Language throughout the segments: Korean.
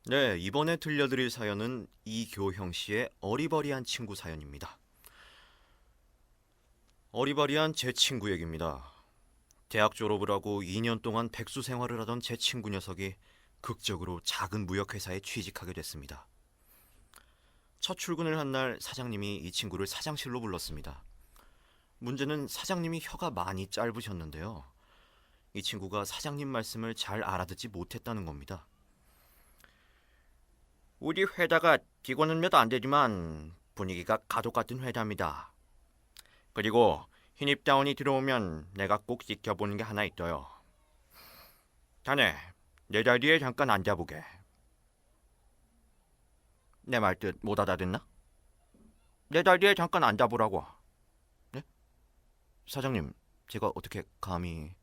네, 이번에 들려드릴 사연은 이교형 씨의 어리버리한 친구 사연입니다. 어리버리한 제 친구 얘기입니다. 대학 졸업을 하고 2년 동안 백수 생활을 하던 제 친구 녀석이 극적으로 작은 무역회사에 취직하게 됐습니다. 첫 출근을 한 날 사장님이 이 친구를 사장실로 불렀습니다. 문제는 사장님이 혀가 많이 짧으셨는데요. 이 친구가 사장님 말씀을 잘 알아듣지 못했다는 겁니다. 우리 회사가 직원은 몇 안 되지만 분위기가 가족 같은 회사입니다. 그리고 신입사원이 들어오면 내가 꼭 지켜보는 게 하나 있어요. 자네, 내 자리에 잠깐 앉아보게. 내 말 뜻 못 알아듣나? 내 자리에 잠깐 앉아보라고. 네? 사장님, 제가 어떻게 감히...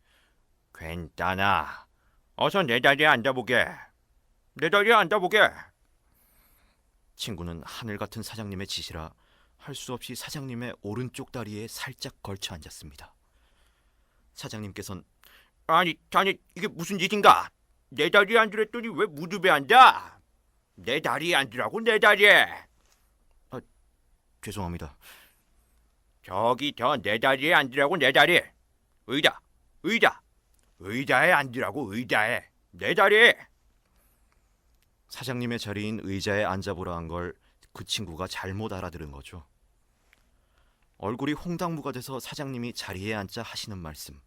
괜찮아. 어서 내 자리에 앉아보게. 내 자리에 앉아보게. 친구는 하늘 같은 사장님의 지시라 할 수 없이 사장님의 오른쪽 다리에 살짝 걸쳐 앉았습니다. 사장님께서는 아니, 자네 이게 무슨 짓인가? 내 자리에 앉으랬더니 왜 무릎에 앉아? 내 다리에 앉으라고, 내 다리에. 아, 죄송합니다. 저기 저 내 다리에 앉으라고, 내 다리에. 의자에 앉으라고, 의자에. 내 자리에. 사장님의 자리인 의자에 앉아보라 한 걸 그 친구가 잘못 알아들은 거죠. 얼굴이 홍당무가 돼서 사장님이 자리에 앉자 하시는 말씀.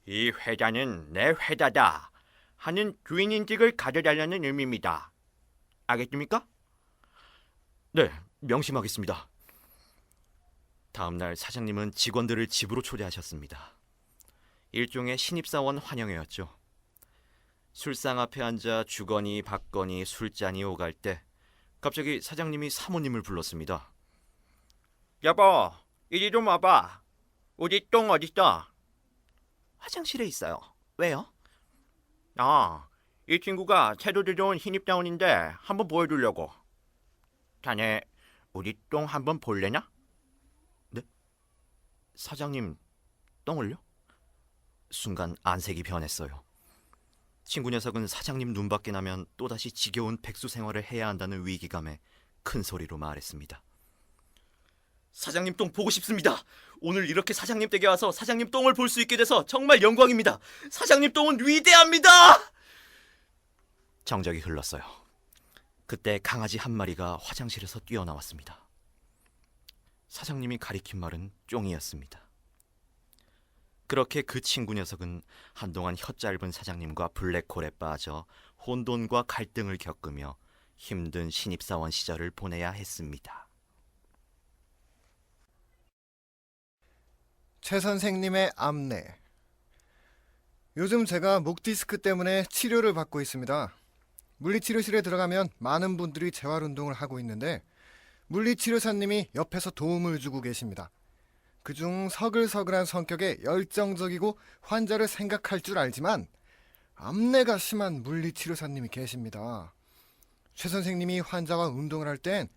이 회사는 내 회사다 하는 주인인직을 가져달라는 의미입니다. 알겠습니까? 네, 명심하겠습니다. 다음 날 사장님은 직원들을 집으로 초대하셨습니다. 일종의 신입사원 환영회였죠. 술상 앞에 앉아 주거니 받거니 술잔이 오갈 때 갑자기 사장님이 사모님을 불렀습니다. 여보, 이리 좀 와봐. 우리 똥 어딨어? 화장실에 있어요. 왜요? 이 친구가 새로 들어온 신입사원인데 한번 보여주려고. 자네 우리 똥 한번 볼래나? 네? 사장님 똥을요? 순간 안색이 변했어요. 친구 녀석은 사장님 눈밖에 나면 또다시 지겨운 백수 생활을 해야 한다는 위기감에 큰 소리로 말했습니다. 사장님 똥 보고 싶습니다. 오늘 이렇게 사장님 댁에 와서 사장님 똥을 볼 수 있게 돼서 정말 영광입니다. 사장님 똥은 위대합니다. 정적이 흘렀어요. 그때 강아지 한 마리가 화장실에서 뛰어나왔습니다. 사장님이 가리킨 말은 쫑이었습니다. 그렇게 그 친구 녀석은 한동안 혀짧은 사장님과 블랙홀에 빠져 혼돈과 갈등을 겪으며 힘든 신입사원 시절을 보내야 했습니다. 최 선생님의 안내. 요즘 제가 목 디스크 때문에 치료를 받고 있습니다. 물리치료실에 들어가면 많은 분들이 재활운동을 하고 있는데 물리치료사님이 옆에서 도움을 주고 계십니다. 그중 서글서글한 성격에 열정적이고 환자를 생각할 줄 알지만 암내가 심한 물리치료사님이 계십니다. 최 선생님이 환자와 운동을 할 땐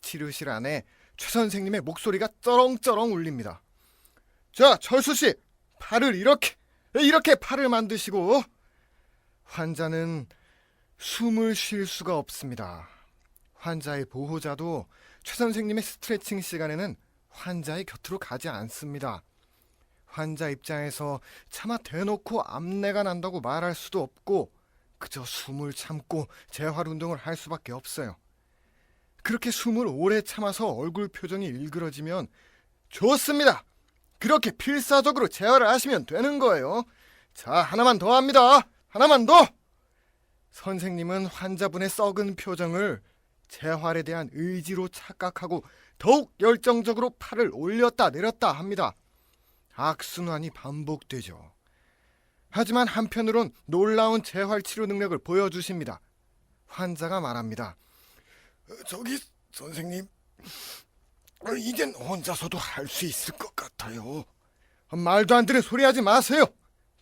치료실 안에 최 선생님의 목소리가 쩌렁쩌렁 울립니다. 자, 철수씨, 팔을 이렇게 팔을 만드시고. 환자는 숨을 쉴 수가 없습니다. 환자의 보호자도 최 선생님의 스트레칭 시간에는 환자의 곁으로 가지 않습니다. 환자 입장에서 차마 대놓고 암내가 난다고 말할 수도 없고 그저 숨을 참고 재활운동을 할 수밖에 없어요. 그렇게 숨을 오래 참아서 얼굴 표정이 일그러지면 좋습니다. 그렇게 필사적으로 재활을 하시면 되는 거예요. 자, 하나만 더 합니다. 하나만 더. 선생님은 환자분의 썩은 표정을 재활에 대한 의지로 착각하고 더욱 열정적으로 팔을 올렸다 내렸다 합니다. 악순환이 반복되죠. 하지만 한편으론 놀라운 재활치료 능력을 보여주십니다. 환자가 말합니다. 저기 선생님, 이젠 혼자서도 할 수 있을 것 같아요. 말도 안 되는 소리 하지 마세요.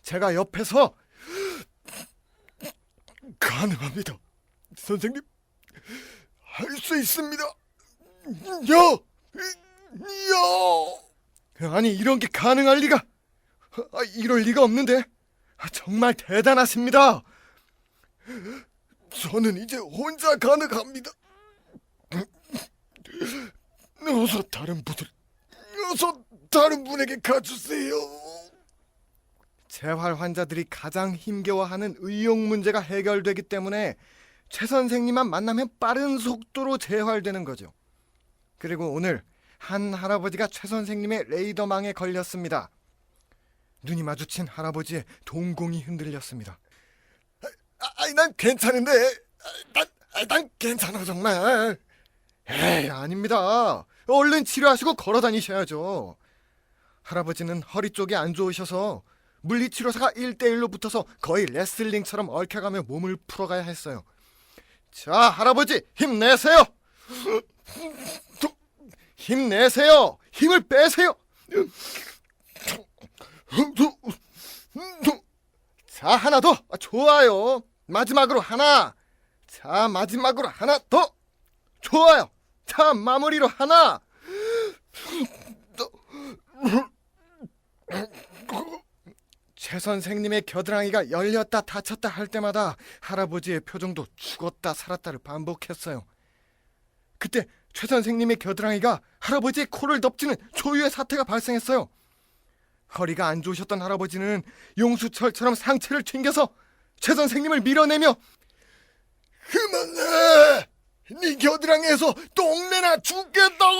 제가 옆에서 가능합니다. 선생님, 할 수 있습니다. 아니, 이런 게 가능할 리가. 이럴 리가 없는데. 정말 대단하십니다. 저는 이제 혼자 가능합니다. 어서 다른 분에게 가주세요. 재활 환자들이 가장 힘겨워하는 의용 문제가 해결되기 때문에 최 선생님만 만나면 빠른 속도로 재활되는 거죠. 그리고 오늘 한 할아버지가 최 선생님의 레이더망에 걸렸습니다. 눈이 마주친 할아버지의 동공이 흔들렸습니다. 난 괜찮은데. 난 괜찮아 정말. 에이, 아닙니다. 얼른 치료하시고 걸어 다니셔야죠. 할아버지는 허리 쪽이 안 좋으셔서 물리치료사가 1대1로 붙어서 거의 레슬링처럼 얽혀가며 몸을 풀어가야 했어요. 자, 할아버지 힘내세요. 힘내세요. 힘을 빼세요. 자, 하나 더. 좋아요. 마지막으로 하나. 자, 마지막으로 하나 더. 좋아요. 자, 마무리로 하나. 최 선생님의 겨드랑이가 열렸다 닫혔다 할 때마다 할아버지의 표정도 죽었다 살았다를 반복했어요. 그때 최 선생님의 겨드랑이가 할아버지의 코를 덮치는 초유의 사태가 발생했어요. 허리가 안 좋으셨던 할아버지는 용수철처럼 상체를 튕겨서 최 선생님을 밀어내며 그만해! 네 겨드랑이에서 똥내나 죽겠다고!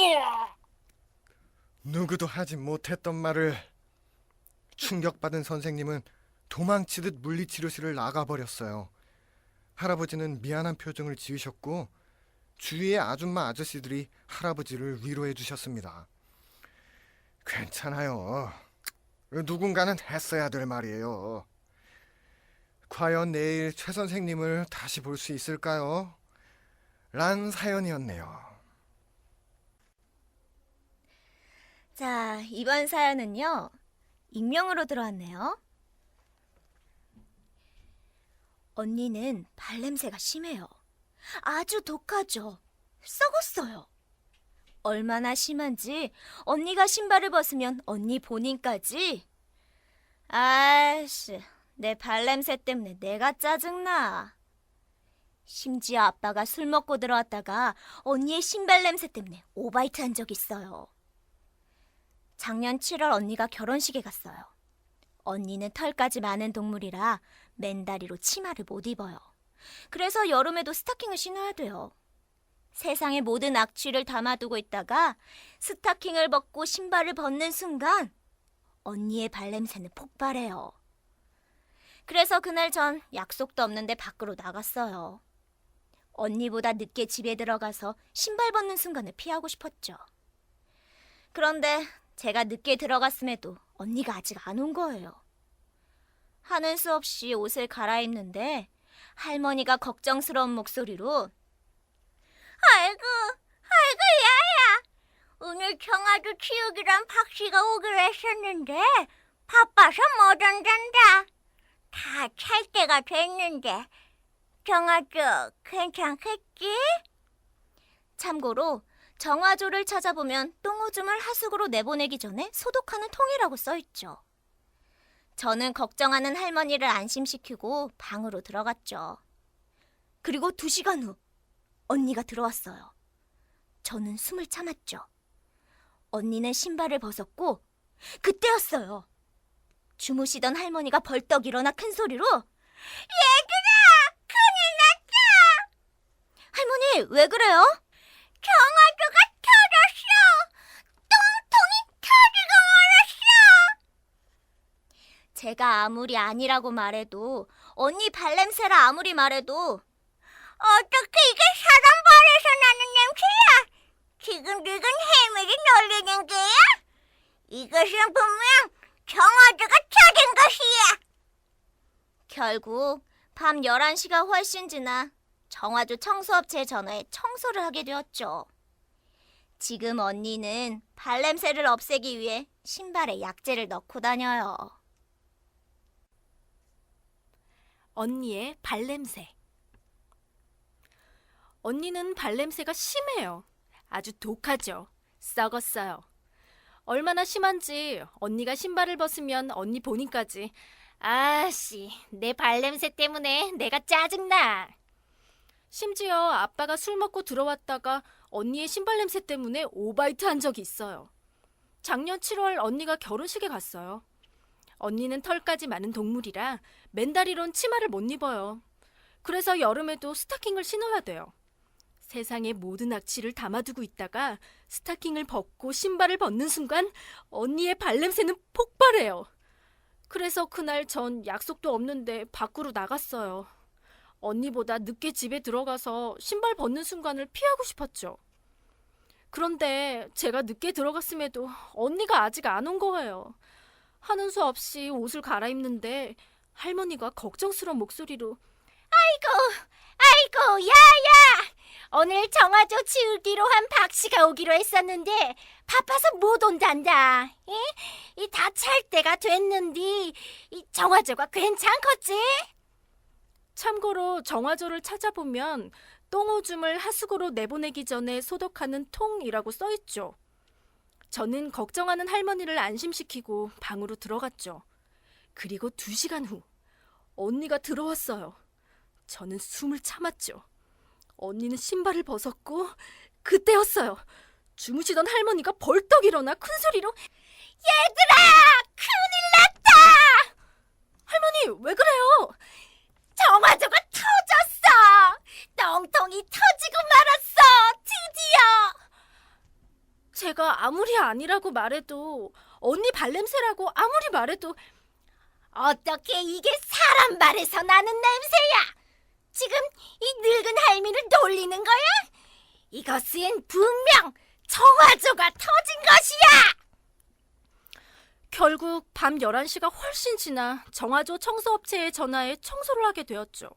누구도 하지 못했던 말을 충격받은 선생님은 도망치듯 물리치료실을 나가버렸어요. 할아버지는 미안한 표정을 지으셨고 주위의 아줌마 아저씨들이 할아버지를 위로해 주셨습니다. 괜찮아요. 누군가는 했어야 될 말이에요. 과연 내일 최 선생님을 다시 볼 수 있을까요? 란 사연이었네요. 자, 이번 사연은요. 익명으로 들어왔네요. 언니는 발냄새가 심해요. 아주 독하죠. 썩었어요. 얼마나 심한지 언니가 신발을 벗으면 언니 본인까지 아이씨, 내 발냄새 때문에 내가 짜증나. 심지어 아빠가 술 먹고 들어왔다가 언니의 신발 냄새 때문에 오바이트 한 적 있어요. 작년 7월 언니가 결혼식에 갔어요. 언니는 털까지 많은 동물이라 맨다리로 치마를 못 입어요. 그래서 여름에도 스타킹을 신어야 돼요. 세상의 모든 악취를 담아두고 있다가 스타킹을 벗고 신발을 벗는 순간 언니의 발냄새는 폭발해요. 그래서 그날 전 약속도 없는데 밖으로 나갔어요. 언니보다 늦게 집에 들어가서 신발 벗는 순간을 피하고 싶었죠. 그런데 제가 늦게 들어갔음에도 언니가 아직 안 온 거예요. 하는 수 없이 옷을 갈아입는데 할머니가 걱정스러운 목소리로 아이고 야야, 오늘 청아도 치우기랑 박씨가 오기로 했었는데 바빠서 못 온단다. 다 찰 때가 됐는데 정아도 괜찮겠지? 참고로 정화조를 찾아보면 똥오줌을 하수구로 내보내기 전에 소독하는 통이라고 써있죠. 저는 걱정하는 할머니를 안심시키고 방으로 들어갔죠. 그리고 2시간 후 언니가 들어왔어요. 저는 숨을 참았죠. 언니는 신발을 벗었고 그때였어요. 주무시던 할머니가 벌떡 일어나 큰 소리로 얘들아! 큰일 났다! 할머니, 왜 그래요? 정화조가 터졌어! 똥통이 터지고 말았어! 제가 아무리 아니라고 말해도 언니 발냄새라 아무리 말해도 어떻게 이게 사람 발에서 나는 냄새야? 지금 늙은 해밀이 놀리는 게야? 이것은 분명 정화조가 터진 것이야! 결국 밤 11시가 훨씬 지나 정화조 청소업체에 전화해 청소를 하게 되었죠. 지금 언니는 발냄새를 없애기 위해 신발에 약재를 넣고 다녀요. 언니의 발냄새. 언니는 발냄새가 심해요. 아주 독하죠. 썩었어요. 얼마나 심한지 언니가 신발을 벗으면 언니 본인까지 아씨, 내 발냄새 때문에 내가 짜증나. 심지어 아빠가 술 먹고 들어왔다가 언니의 신발 냄새 때문에 오바이트 한 적이 있어요. 작년 7월 언니가 결혼식에 갔어요. 언니는 털까지 많은 동물이라 맨다리론 치마를 못 입어요. 그래서 여름에도 스타킹을 신어야 돼요. 세상의 모든 악취를 담아두고 있다가 스타킹을 벗고 신발을 벗는 순간 언니의 발냄새는 폭발해요. 그래서 그날 전 약속도 없는데 밖으로 나갔어요. 언니보다 늦게 집에 들어가서 신발 벗는 순간을 피하고 싶었죠. 그런데 제가 늦게 들어갔음에도 언니가 아직 안 온 거예요. 하는 수 없이 옷을 갈아입는데 할머니가 걱정스러운 목소리로 아이고, 야야! 오늘 정화조 치우기로 한 박씨가 오기로 했었는데 바빠서 못 온단다. 이 다 찰 때가 됐는데 이 정화조가 괜찮겠지? 참고로 정화조를 찾아보면 똥오줌을 하수구로 내보내기 전에 소독하는 통이라고 써있죠. 저는 걱정하는 할머니를 안심시키고 방으로 들어갔죠. 그리고 2시간 후 언니가 들어왔어요. 저는 숨을 참았죠. 언니는 신발을 벗었고 그때였어요. 주무시던 할머니가 벌떡 일어나 큰 소리로 얘들아! 큰일 났다! 할머니 왜 그래요? 정화조가 터졌어! 똥통이 터지고 말았어! 드디어! 제가 아무리 아니라고 말해도 언니 발냄새라고 아무리 말해도 어떻게 이게 사람 발에서 나는 냄새야? 지금 이 늙은 할미를 놀리는 거야? 이것은 분명 정화조가 터진 것이야! 결국 밤 11시가 훨씬 지나 정화조 청소업체에 전화해 청소를 하게 되었죠.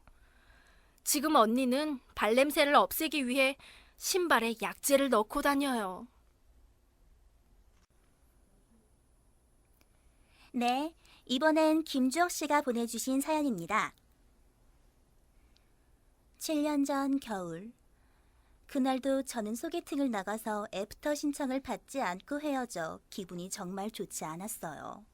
지금 언니는 발냄새를 없애기 위해 신발에 약재를 넣고 다녀요. 네, 이번엔 김주혁 씨가 보내주신 사연입니다. 7년 전 겨울, 그날도 저는 소개팅을 나가서 애프터 신청을 받지 않고 헤어져 기분이 정말 좋지 않았어요.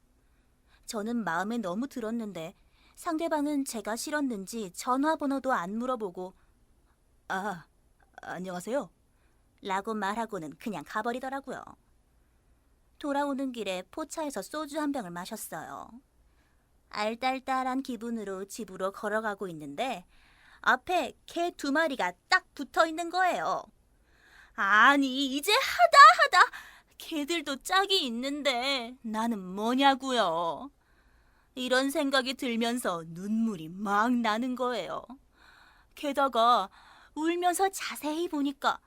저는 마음에 너무 들었는데 상대방은 제가 싫었는지 전화번호도 안 물어보고 안녕하세요 라고 말하고는 그냥 가버리더라고요. 돌아오는 길에 포차에서 소주 한 병을 마셨어요. 알딸딸한 기분으로 집으로 걸어가고 있는데 앞에 개 2마리가 딱 붙어 있는 거예요. 아니 이제 하다 개들도 짝이 있는데 나는 뭐냐고요. 이런 생각이 들면서 눈물이 막 나는 거예요. 게다가 울면서 자세히 보니까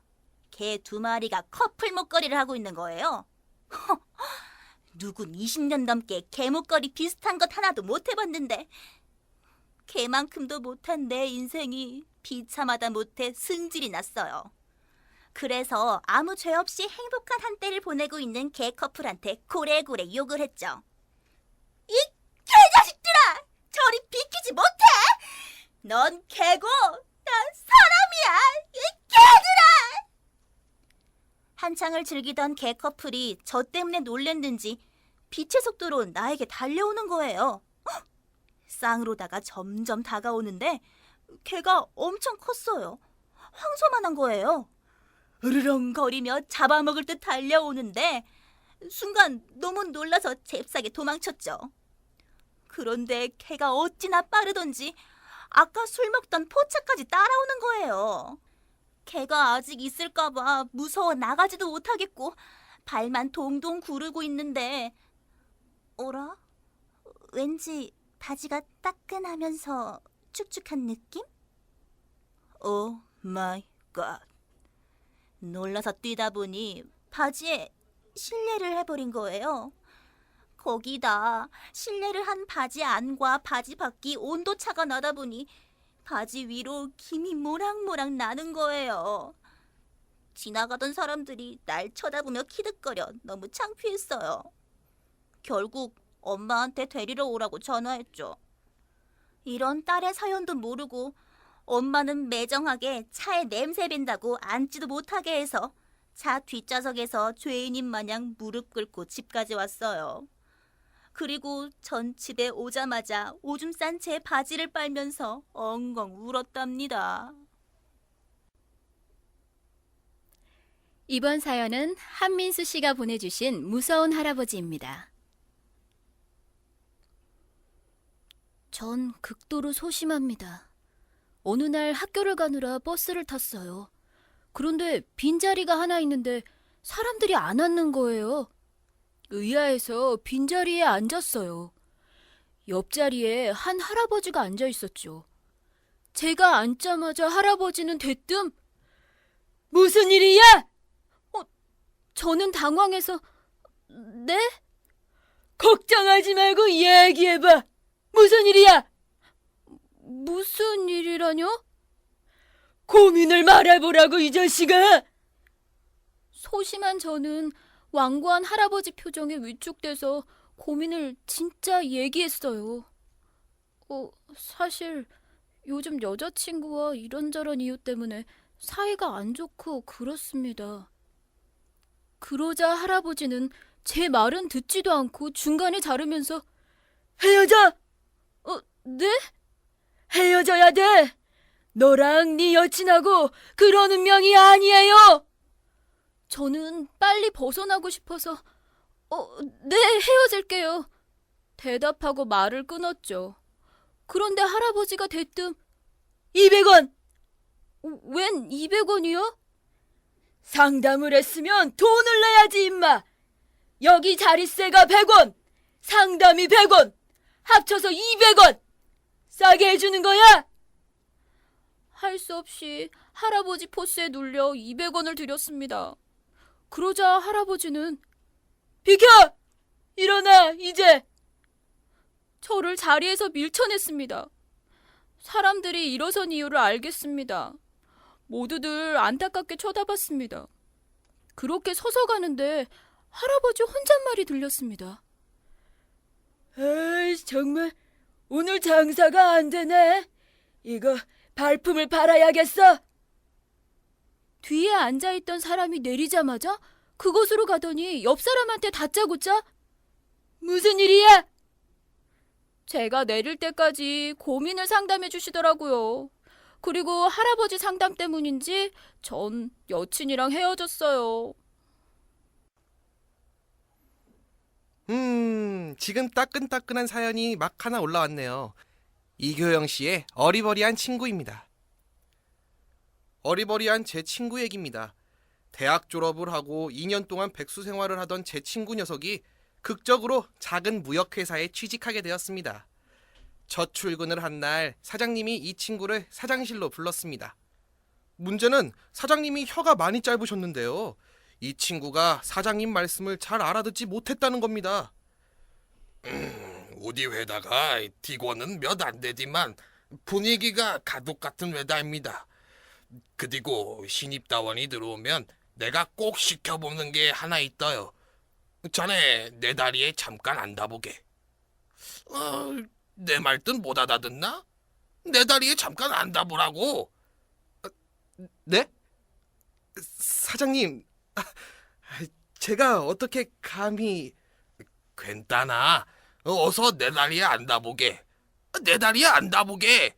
개 2마리가 커플 목걸이를 하고 있는 거예요. 누군 20년 넘게 개 목걸이 비슷한 것 하나도 못 해봤는데 개만큼도 못한 내 인생이 비참하다 못해 승질이 났어요. 그래서 아무 죄 없이 행복한 한때를 보내고 있는 개 커플한테 고래고래 욕을 했죠. 이 개자식들아! 저리 비키지 못해! 넌 개고 난 사람이야! 이 개들아! 한창을 즐기던 개 커플이 저 때문에 놀랬는지 빛의 속도로 나에게 달려오는 거예요. 쌍으로다가 점점 다가오는데 개가 엄청 컸어요. 황소만한 거예요. 으르렁거리며 잡아먹을 듯 달려오는데 순간 너무 놀라서 잽싸게 도망쳤죠. 그런데 개가 어찌나 빠르던지 아까 술 먹던 포차까지 따라오는 거예요. 개가 아직 있을까봐 무서워 나가지도 못하겠고 발만 동동 구르고 있는데 어라? 왠지 바지가 따끈하면서 축축한 느낌? 오 마이 갓. 놀라서 뛰다 보니 바지에 실례를 해버린 거예요. 거기다 실례를 한 바지 안과 바지 밖이 온도차가 나다 보니 바지 위로 김이 모락모락 나는 거예요. 지나가던 사람들이 날 쳐다보며 키득거려 너무 창피했어요. 결국 엄마한테 데리러 오라고 전화했죠. 이런 딸의 사연도 모르고 엄마는 매정하게 차에 냄새 밴다고 앉지도 못하게 해서 차 뒷좌석에서 죄인인 마냥 무릎 꿇고 집까지 왔어요. 그리고 전 집에 오자마자 오줌 싼 제 바지를 빨면서 엉엉 울었답니다. 이번 사연은 한민수 씨가 보내주신 무서운 할아버지입니다. 전 극도로 소심합니다. 어느 날 학교를 가느라 버스를 탔어요. 그런데 빈자리가 하나 있는데 사람들이 안 앉는 거예요. 의아해서 빈자리에 앉았어요. 옆자리에 한 할아버지가 앉아 있었죠. 제가 앉자마자 할아버지는 대뜸 무슨 일이야? 저는 당황해서 네? 걱정하지 말고 얘기해봐. 무슨 일이야? 무슨 일이라뇨? 고민을 말해보라고 이 자식아. 소심한 저는 완고한 할아버지 표정에 위축돼서 고민을 진짜 얘기했어요. 사실 요즘 여자친구와 이런저런 이유 때문에 사이가 안 좋고 그렇습니다. 그러자 할아버지는 제 말은 듣지도 않고 중간에 자르면서 헤어져! 네? 헤어져야 돼! 너랑 네 여친하고 그런 운명이 아니에요! 저는 빨리 벗어나고 싶어서 네, 헤어질게요. 대답하고 말을 끊었죠. 그런데 할아버지가 대뜸 200원! 웬 200원이요? 상담을 했으면 돈을 내야지 임마. 여기 자릿세가 100원, 상담이 100원, 합쳐서 200원. 싸게 해주는 거야? 할 수 없이 할아버지 포스에 눌려 200원을 드렸습니다. 그러자 할아버지는 비켜! 일어나 이제! 저를 자리에서 밀쳐냈습니다. 사람들이 일어선 이유를 알겠습니다. 모두들 안타깝게 쳐다봤습니다. 그렇게 서서 가는데 할아버지 혼잣말이 들렸습니다. 에이, 정말 오늘 장사가 안 되네. 이거 발품을 팔아야겠어. 뒤에 앉아있던 사람이 내리자마자 그곳으로 가더니 옆 사람한테 다짜고짜 무슨 일이야? 제가 내릴 때까지 고민을 상담해 주시더라고요. 그리고 할아버지 상담 때문인지 전 여친이랑 헤어졌어요. 지금 따끈따끈한 사연이 막 하나 올라왔네요. 이교영 씨의 어리버리한 친구입니다. 어리버리한 제 친구 얘기입니다. 대학 졸업을 하고 2년 동안 백수 생활을 하던 제 친구 녀석이 극적으로 작은 무역회사에 취직하게 되었습니다. 첫 출근을 한 날 사장님이 이 친구를 사장실로 불렀습니다. 문제는 사장님이 혀가 많이 짧으셨는데요. 이 친구가 사장님 말씀을 잘 알아듣지 못했다는 겁니다. 우리 회사가 직원은 몇 안 되지만 분위기가 가족 같은 회사입니다. 그리고 신입사원이 들어오면 내가 꼭 시켜보는 게 하나 있어요. 자네 내 다리에 잠깐 앉아보게. 내 말든 못 알아듣나? 내 다리에 잠깐 앉아보라고. 네? 사장님, 제가 어떻게 감히... 괜찮아. 어서 내 다리에 앉아보게. 내 다리에 앉아보게.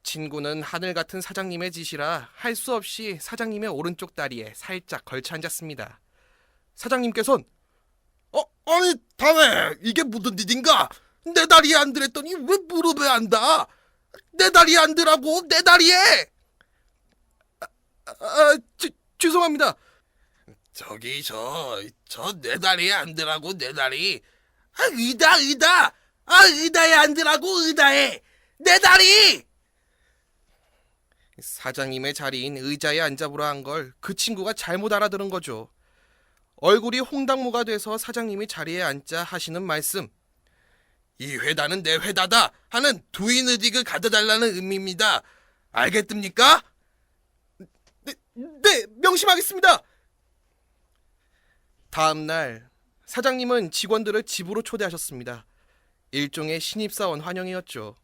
친구는 하늘 같은 사장님의 짓이라 할 수 없이 사장님의 오른쪽 다리에 살짝 걸쳐 앉았습니다. 사장님께서는 아니 다네 이게 무슨 일인가? 내 다리에 앉으랬더니 왜 무릎에 앉아? 내 다리에 앉으라고. 내 다리에. 죄송합니다. 저기 저 내 다리에 앉으라고. 내 다리. 의다. 의다에 앉으라고. 의다에. 내 다리. 사장님의 자리인 의자에 앉아보라 한 걸 그 친구가 잘못 알아들은 거죠. 얼굴이 홍당무가 돼서 사장님이 자리에 앉자 하시는 말씀. 이 회사는 내 회사다 하는 두인 의직을 가져달라는 의미입니다. 알겠습니까? 네, 명심하겠습니다. 다음 날 사장님은 직원들을 집으로 초대하셨습니다. 일종의 신입사원 환영이었죠.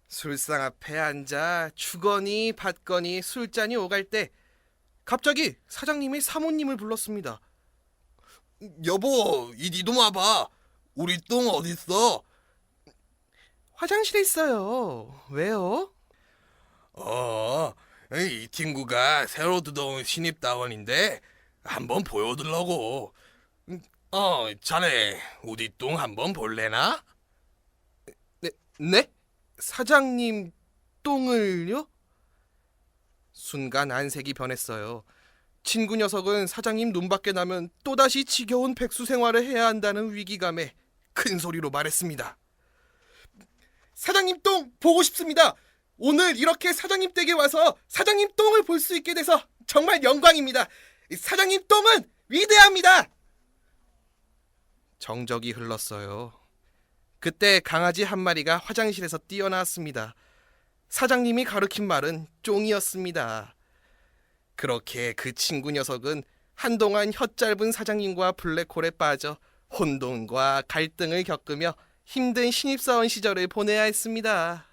술상 앞에 앉아 주거니 받거니 술잔이 오갈 때 갑자기 사장님이 사모님을 불렀습니다. 여보, 이리 좀 와봐. 우리 똥 어딨어? 화장실에 있어요. 왜요? 이 친구가 새로 들어온 신입다원인데 한번 보여주려고. 자네 우리 똥 한번 볼래나? 네? 사장님 똥을요? 순간 안색이 변했어요. 친구 녀석은 사장님 눈밖에 나면 또다시 지겨운 백수 생활을 해야 한다는 위기감에 큰 소리로 말했습니다. 사장님 똥 보고 싶습니다. 오늘 이렇게 사장님 댁에 와서 사장님 똥을 볼 수 있게 돼서 정말 영광입니다. 사장님 똥은 위대합니다. 정적이 흘렀어요. 그때 강아지 한 마리가 화장실에서 뛰어나왔습니다. 사장님이 가르친 말은 쫑이었습니다. 그렇게 그 친구 녀석은 한동안 혓짧은 사장님과 블랙홀에 빠져 혼돈과 갈등을 겪으며 힘든 신입사원 시절을 보내야 했습니다.